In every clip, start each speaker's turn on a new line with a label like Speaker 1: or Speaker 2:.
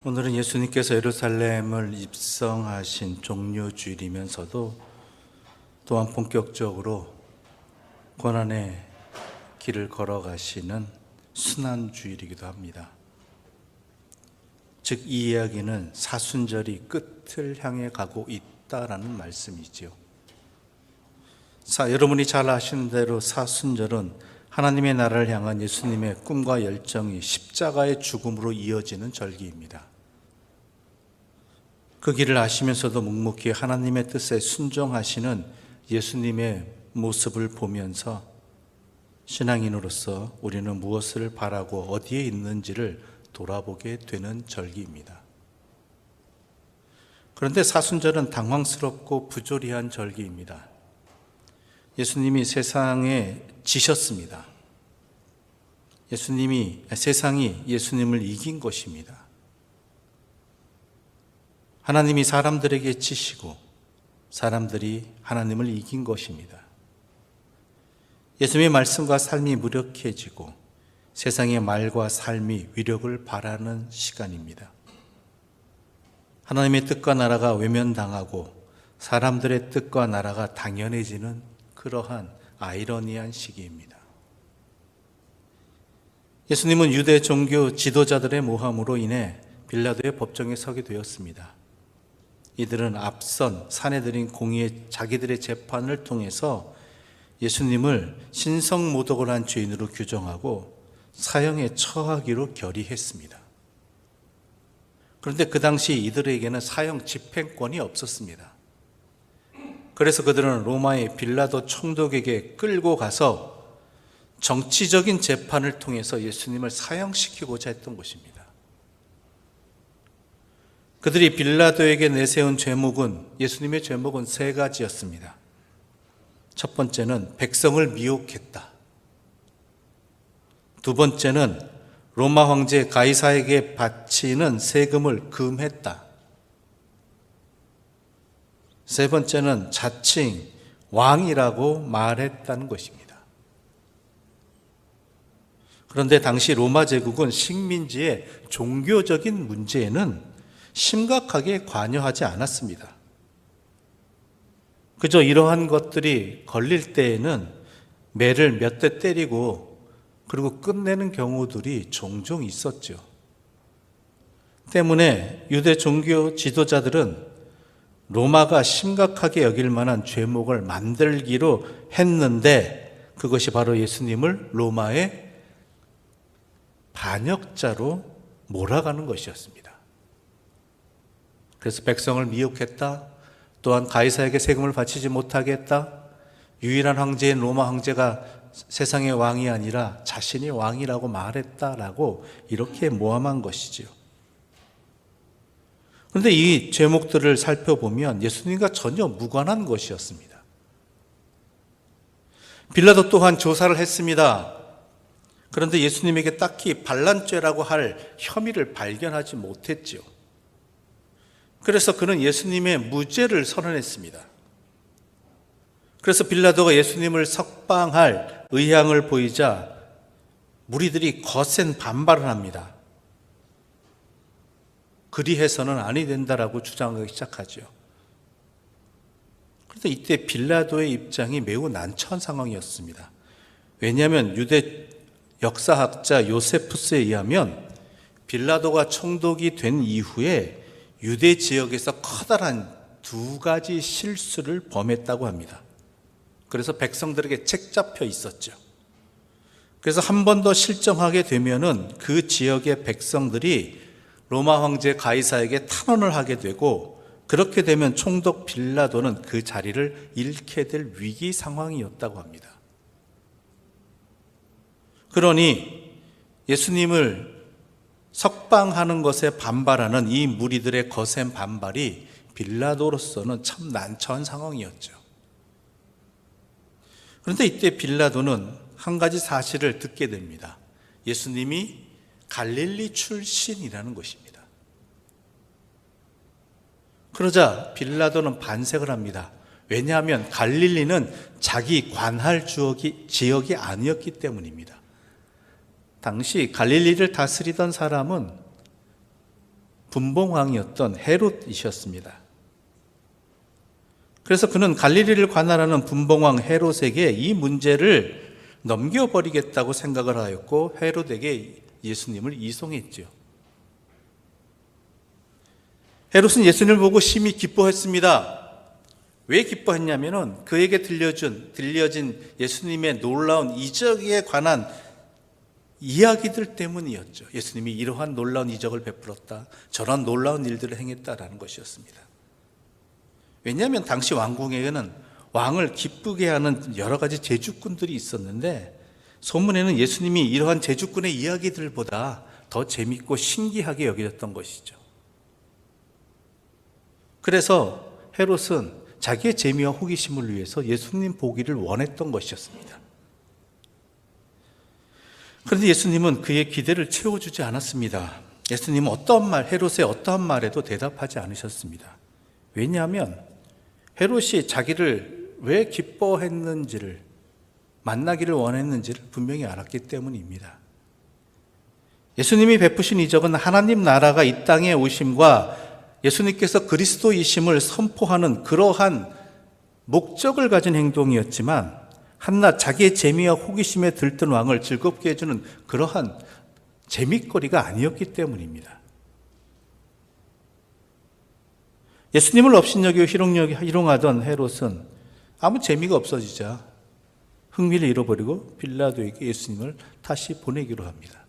Speaker 1: 오늘은 예수님께서 예루살렘을 입성하신 종료주일이면서도 또한 본격적으로 고난의 길을 걸어가시는 순환주일이기도 합니다. 즉, 이 이야기는 사순절이 끝을 향해 가고 있다라는 말씀이지요. 여러분이 잘 아시는 대로 사순절은 하나님의 나라를 향한 예수님의 꿈과 열정이 십자가의 죽음으로 이어지는 절기입니다. 그 길을 아시면서도 묵묵히 하나님의 뜻에 순종하시는 예수님의 모습을 보면서 신앙인으로서 우리는 무엇을 바라고 어디에 있는지를 돌아보게 되는 절기입니다. 그런데 사순절은 당황스럽고 부조리한 절기입니다. 예수님이 세상에 지셨습니다. 세상이 예수님을 이긴 것입니다. 하나님이 사람들에게 지시고 사람들이 하나님을 이긴 것입니다. 예수님의 말씀과 삶이 무력해지고 세상의 말과 삶이 위력을 발하는 시간입니다. 하나님의 뜻과 나라가 외면당하고 사람들의 뜻과 나라가 당연해지는 그러한 아이러니한 시기입니다. 예수님은 유대 종교 지도자들의 모함으로 인해 빌라도의 법정에 서게 되었습니다. 이들은 앞선 사내들인 공의의 자기들의 재판을 통해서 예수님을 신성모독을 한 죄인으로 규정하고 사형에 처하기로 결의했습니다. 그런데 그 당시 이들에게는 사형 집행권이 없었습니다. 그래서 그들은 로마의 빌라도 총독에게 끌고 가서 정치적인 재판을 통해서 예수님을 사형시키고자 했던 것입니다. 그들이 빌라도에게 내세운 예수님의 죄목은 세 가지였습니다. 첫 번째는 백성을 미혹했다. 두 번째는 로마 황제 가이사에게 바치는 세금을 금했다. 세 번째는 자칭 왕이라고 말했다는 것입니다. 그런데 당시 로마 제국은 식민지의 종교적인 문제에는 심각하게 관여하지 않았습니다. 그저 이러한 것들이 걸릴 때에는 매를 몇 대 때리고 그리고 끝내는 경우들이 종종 있었죠. 때문에 유대 종교 지도자들은 로마가 심각하게 여길 만한 죄목을 만들기로 했는데 그것이 바로 예수님을 로마의 반역자로 몰아가는 것이었습니다. 그래서 백성을 미혹했다. 또한 가이사에게 세금을 바치지 못하게 했다. 유일한 황제인 로마 황제가 세상의 왕이 아니라 자신이 왕이라고 말했다라고 이렇게 모함한 것이지요. 그런데 이 죄목들을 살펴보면 예수님과 전혀 무관한 것이었습니다. 빌라도 또한 조사를 했습니다. 그런데 예수님에게 딱히 반란죄라고 할 혐의를 발견하지 못했지요. 그래서 그는 예수님의 무죄를 선언했습니다. 그래서 빌라도가 예수님을 석방할 의향을 보이자 무리들이 거센 반발을 합니다. 그리해서는 아니 된다라고 주장하기 시작하죠. 그런데 이때 빌라도의 입장이 매우 난처한 상황이었습니다. 왜냐하면 유대 역사학자 요세푸스에 의하면 빌라도가 총독이 된 이후에 유대 지역에서 커다란 두 가지 실수를 범했다고 합니다. 그래서 백성들에게 책잡혀 있었죠. 그래서 한 번 더 실정하게 되면은 그 지역의 백성들이 로마 황제 가이사에게 탄원을 하게 되고 그렇게 되면 총독 빌라도는 그 자리를 잃게 될 위기 상황이었다고 합니다. 그러니 예수님을 석방하는 것에 반발하는 이 무리들의 거센 반발이 빌라도로서는 참 난처한 상황이었죠. 그런데 이때 빌라도는 한 가지 사실을 듣게 됩니다. 예수님이 갈릴리 출신이라는 것입니다. 그러자 빌라도는 반색을 합니다. 왜냐하면 갈릴리는 자기 관할 지역이 아니었기 때문입니다. 당시 갈릴리를 다스리던 사람은 분봉왕이었던 헤롯이셨습니다. 그래서 그는 갈릴리를 관할하는 분봉왕 헤롯에게 이 문제를 넘겨버리겠다고 생각을 하였고 헤롯에게 예수님을 이송했죠. 헤롯은 예수님을 보고 심히 기뻐했습니다. 왜 기뻐했냐면은 그에게 들려진 예수님의 놀라운 이적에 관한 이야기들 때문이었죠. 예수님이 이러한 놀라운 이적을 베풀었다, 저런 놀라운 일들을 행했다라는 것이었습니다. 왜냐하면 당시 왕궁에는 왕을 기쁘게 하는 여러 가지 제주꾼들이 있었는데 소문에는 예수님이 이러한 제주꾼의 이야기들보다 더 재밌고 신기하게 여겨졌던 것이죠. 그래서 헤롯은 자기의 재미와 호기심을 위해서 예수님 보기를 원했던 것이었습니다. 그런데 예수님은 그의 기대를 채워주지 않았습니다. 예수님은 헤롯의 어떠한 말에도 대답하지 않으셨습니다. 왜냐하면 헤롯이 자기를 왜 기뻐했는지를, 만나기를 원했는지를 분명히 알았기 때문입니다. 예수님이 베푸신 이적은 하나님 나라가 이 땅에 오심과 예수님께서 그리스도이심을 선포하는 그러한 목적을 가진 행동이었지만 한낱 자기의 재미와 호기심에 들뜬 왕을 즐겁게 해주는 그러한 재미거리가 아니었기 때문입니다. 예수님을 업신여기고 희롱하던 헤롯은 아무 재미가 없어지자 흥미를 잃어버리고 빌라도에게 예수님을 다시 보내기로 합니다.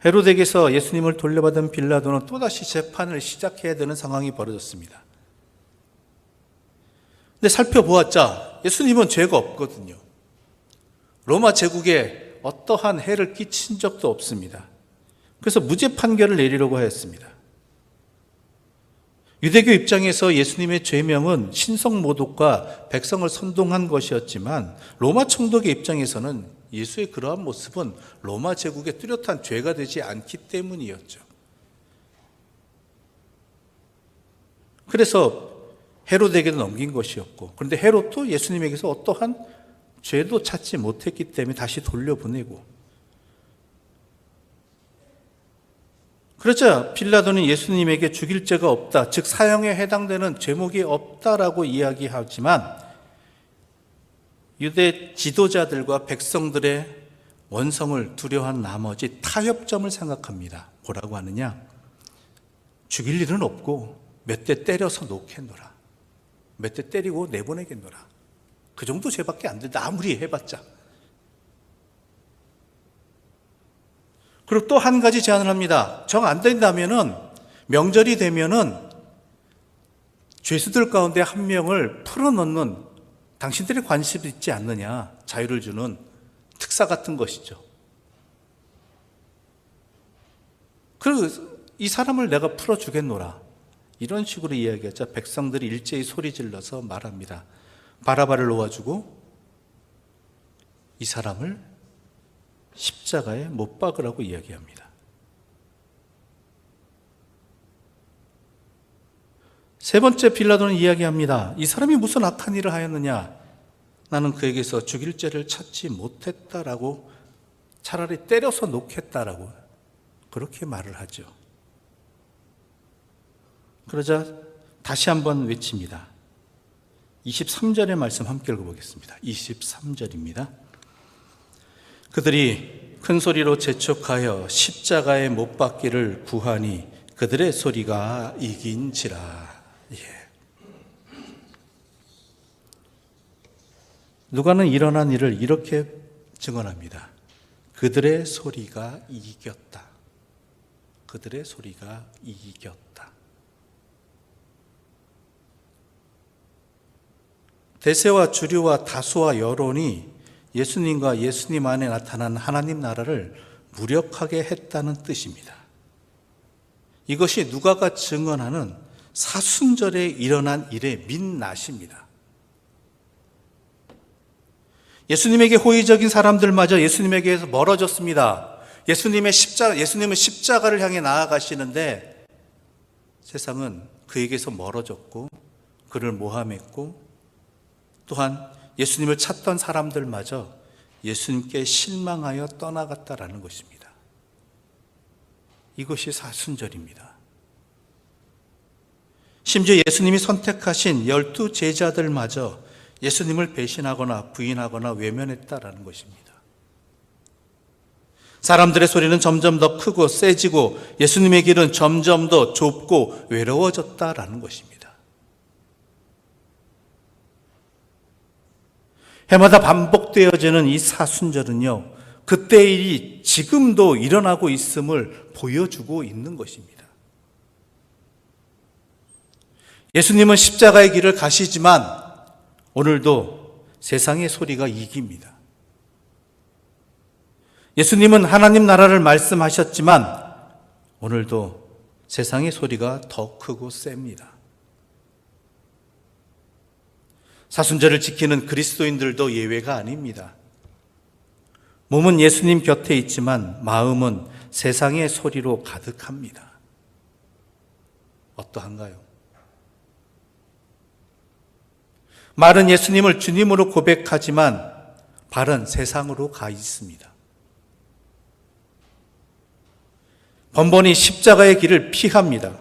Speaker 1: 헤롯에게서 예수님을 돌려받은 빌라도는 또다시 재판을 시작해야 되는 상황이 벌어졌습니다. 근데 살펴보았자 예수님은 죄가 없거든요. 로마 제국에 어떠한 해를 끼친 적도 없습니다. 그래서 무죄 판결을 내리려고 하였습니다. 유대교 입장에서 예수님의 죄명은 신성모독과 백성을 선동한 것이었지만 로마 총독의 입장에서는 예수의 그러한 모습은 로마 제국의 뚜렷한 죄가 되지 않기 때문이었죠. 그래서 헤롯에게도 넘긴 것이었고, 그런데 헤롯도 예수님에게서 어떠한 죄도 찾지 못했기 때문에 다시 돌려보내고, 그러자 빌라도는 예수님에게 죽일 죄가 없다, 즉 사형에 해당되는 죄목이 없다라고 이야기하지만 유대 지도자들과 백성들의 원성을 두려워한 나머지 타협점을 생각합니다. 뭐라고 하느냐? 죽일 일은 없고 몇 대 때려서 놓겠노라. 몇 대 때리고 내보내겠노라. 그 정도 죄밖에 안 된다. 아무리 해봤자. 그리고 또 한 가지 제안을 합니다. 정 안 된다면은, 명절이 되면은 죄수들 가운데 한 명을 풀어넣는, 당신들의 관심이 있지 않느냐, 자유를 주는 특사 같은 것이죠. 그리고 이 사람을 내가 풀어주겠노라, 이런 식으로 이야기하자 백성들이 일제히 소리 질러서 말합니다. 바라바를 놓아주고 이 사람을 십자가에 못 박으라고 이야기합니다. 세 번째, 빌라도는 이야기합니다. 이 사람이 무슨 악한 일을 하였느냐? 나는 그에게서 죽일 죄를 찾지 못했다라고, 차라리 때려서 놓겠다라고 그렇게 말을 하죠. 그러자 다시 한번 외칩니다. 23절의 말씀 함께 읽어보겠습니다. 23절입니다. 그들이 큰 소리로 재촉하여 십자가에 못 박기를 구하니 그들의 소리가 이긴지라. 누가는 일어난 일을 이렇게 증언합니다. 그들의 소리가 이겼다. 그들의 소리가 이겼다. 대세와 주류와 다수와 여론이 예수님과 예수님 안에 나타난 하나님 나라를 무력하게 했다는 뜻입니다. 이것이 누가가 증언하는 사순절에 일어난 일의 민낯입니다. 예수님에게 호의적인 사람들마저 예수님에게서 멀어졌습니다. 예수님은 십자가를 향해 나아가시는데 세상은 그에게서 멀어졌고 그를 모함했고, 또한 예수님을 찾던 사람들마저 예수님께 실망하여 떠나갔다라는 것입니다. 이것이 사순절입니다. 심지어 예수님이 선택하신 12 제자들마저 예수님을 배신하거나 부인하거나 외면했다라는 것입니다. 사람들의 소리는 점점 더 크고 세지고 예수님의 길은 점점 더 좁고 외로워졌다라는 것입니다. 해마다 반복되어지는 이 사순절은요, 그때의 일이 지금도 일어나고 있음을 보여주고 있는 것입니다. 예수님은 십자가의 길을 가시지만 오늘도 세상의 소리가 이깁니다. 예수님은 하나님 나라를 말씀하셨지만 오늘도 세상의 소리가 더 크고 셉니다. 사순절을 지키는 그리스도인들도 예외가 아닙니다. 몸은 예수님 곁에 있지만 마음은 세상의 소리로 가득합니다. 어떠한가요? 말은 예수님을 주님으로 고백하지만 발은 세상으로 가 있습니다. 번번이 십자가의 길을 피합니다.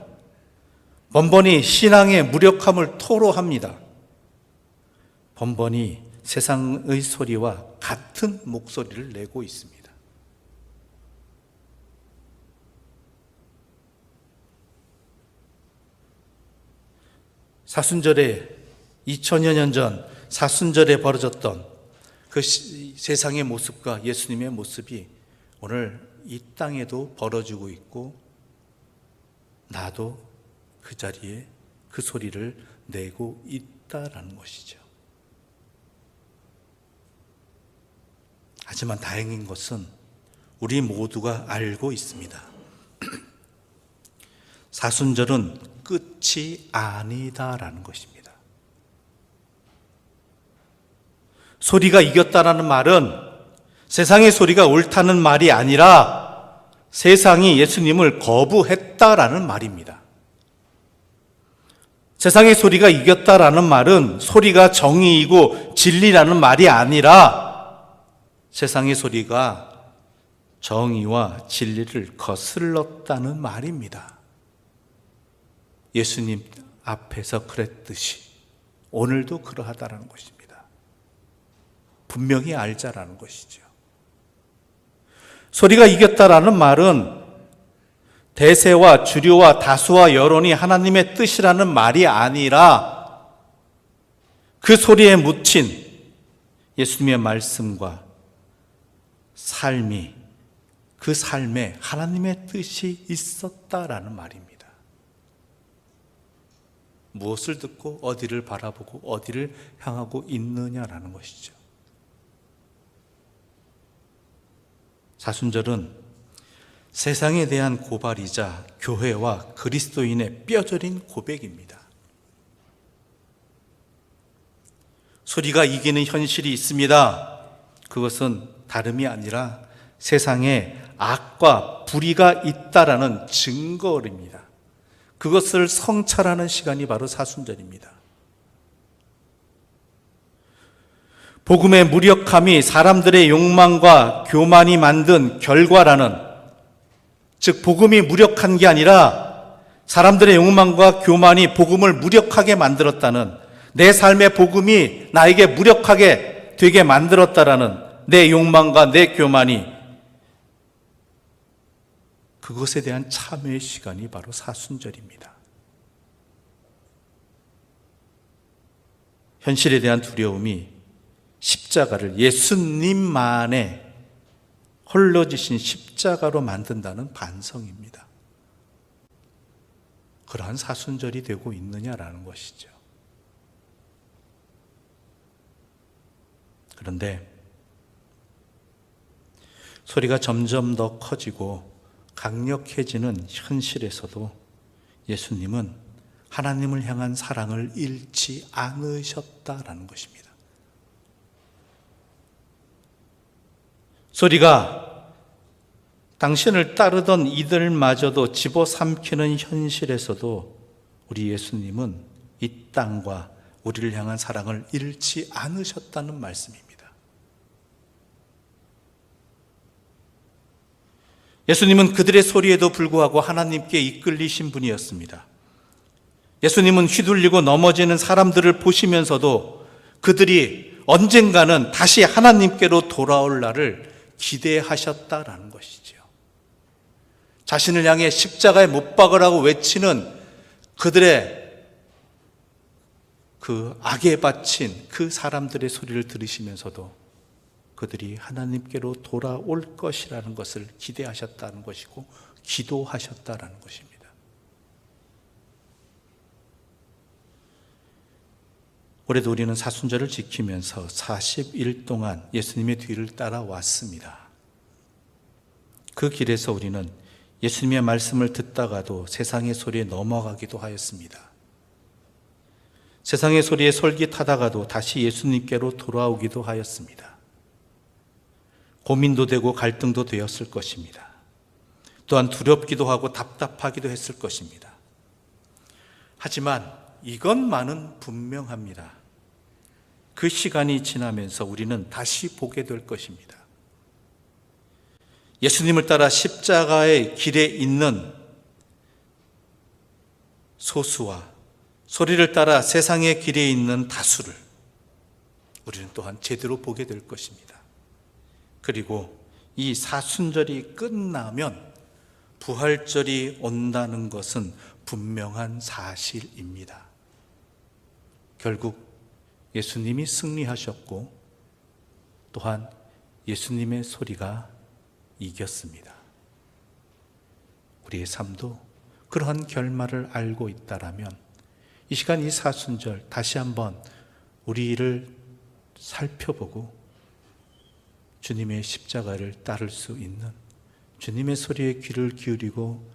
Speaker 1: 번번이 신앙의 무력함을 토로합니다. 번번이 세상의 소리와 같은 목소리를 내고 있습니다. 사순절에 2000여 년 전 사순절에 벌어졌던 그 세상의 모습과 예수님의 모습이 오늘 이 땅에도 벌어지고 있고 나도 그 자리에 그 소리를 내고 있다라는 것이죠. 하지만 다행인 것은 우리 모두가 알고 있습니다. 사순절은 끝이 아니다라는 것입니다. 소리가 이겼다라는 말은 세상의 소리가 옳다는 말이 아니라 세상이 예수님을 거부했다라는 말입니다. 세상의 소리가 이겼다라는 말은 소리가 정의이고 진리라는 말이 아니라 세상의 소리가 정의와 진리를 거슬렀다는 말입니다. 예수님 앞에서 그랬듯이 오늘도 그러하다라는 것입니다. 분명히 알자라는 것이죠. 소리가 이겼다라는 말은 대세와 주류와 다수와 여론이 하나님의 뜻이라는 말이 아니라 그 소리에 묻힌 예수님의 말씀과 삶이 그 삶에 하나님의 뜻이 있었다라는 말입니다. 무엇을 듣고 어디를 바라보고 어디를 향하고 있느냐라는 것이죠. 사순절은 세상에 대한 고발이자 교회와 그리스도인의 뼈저린 고백입니다. 소리가 이기는 현실이 있습니다. 그것은 다름이 아니라 세상에 악과 불의가 있다라는 증거입니다. 그것을 성찰하는 시간이 바로 사순절입니다. 복음의 무력함이 사람들의 욕망과 교만이 만든 결과라는, 즉 복음이 무력한 게 아니라 사람들의 욕망과 교만이 복음을 무력하게 만들었다는, 내 삶의 복음이 나에게 무력하게 되게 만들었다라는 내 욕망과 내 교만이, 그것에 대한 참회의 시간이 바로 사순절입니다. 현실에 대한 두려움이 십자가를 예수님만의 홀로 지신 십자가로 만든다는 반성입니다. 그러한 사순절이 되고 있느냐라는 것이죠. 그런데 소리가 점점 더 커지고 강력해지는 현실에서도 예수님은 하나님을 향한 사랑을 잃지 않으셨다라는 것입니다. 소리가 당신을 따르던 이들마저도 집어삼키는 현실에서도 우리 예수님은 이 땅과 우리를 향한 사랑을 잃지 않으셨다는 말씀입니다. 예수님은 그들의 소리에도 불구하고 하나님께 이끌리신 분이었습니다. 예수님은 휘둘리고 넘어지는 사람들을 보시면서도 그들이 언젠가는 다시 하나님께로 돌아올 날을 기대하셨다라는 것이지요. 자신을 향해 십자가에 못 박으라고 외치는 그들의 그 악에 바친 그 사람들의 소리를 들으시면서도 그들이 하나님께로 돌아올 것이라는 것을 기대하셨다는 것이고 기도하셨다라는 것입니다. 올해도 우리는 사순절을 지키면서 40일 동안 예수님의 뒤를 따라왔습니다. 그 길에서 우리는 예수님의 말씀을 듣다가도 세상의 소리에 넘어가기도 하였습니다. 세상의 소리에 솔깃하다가도 다시 예수님께로 돌아오기도 하였습니다. 고민도 되고 갈등도 되었을 것입니다. 또한 두렵기도 하고 답답하기도 했을 것입니다. 하지만 이것만은 분명합니다. 그 시간이 지나면서 우리는 다시 보게 될 것입니다. 예수님을 따라 십자가의 길에 있는 소수와 소리를 따라 세상의 길에 있는 다수를 우리는 또한 제대로 보게 될 것입니다. 그리고 이 사순절이 끝나면 부활절이 온다는 것은 분명한 사실입니다. 결국 예수님이 승리하셨고 또한 예수님의 소리가 이겼습니다. 우리의 삶도 그러한 결말을 알고 있다라면 이 시간 이 사순절 다시 한번 우리를 살펴보고 주님의 십자가를 따를 수 있는, 주님의 소리에 귀를 기울이고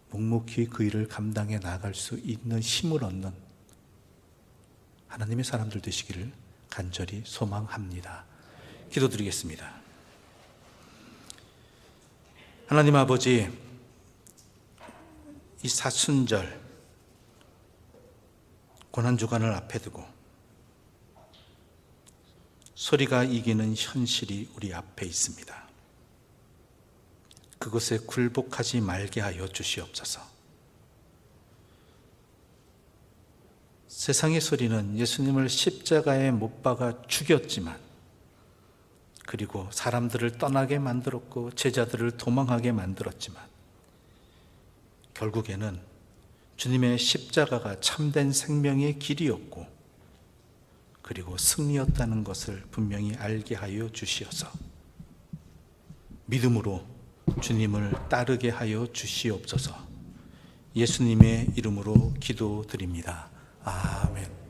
Speaker 1: 묵묵히 그 일을 감당해 나갈 수 있는 힘을 얻는 하나님의 사람들 되시기를 간절히 소망합니다. 기도드리겠습니다. 하나님 아버지, 이 사순절 고난주간을 앞에 두고 소리가 이기는 현실이 우리 앞에 있습니다. 그것에 굴복하지 말게 하여 주시옵소서. 세상의 소리는 예수님을 십자가에 못 박아 죽였지만, 그리고 사람들을 떠나게 만들었고 제자들을 도망하게 만들었지만, 결국에는 주님의 십자가가 참된 생명의 길이었고 그리고 승리였다는 것을 분명히 알게 하여 주시어서 믿음으로 주님을 따르게 하여 주시옵소서. 예수님의 이름으로 기도드립니다. 아멘.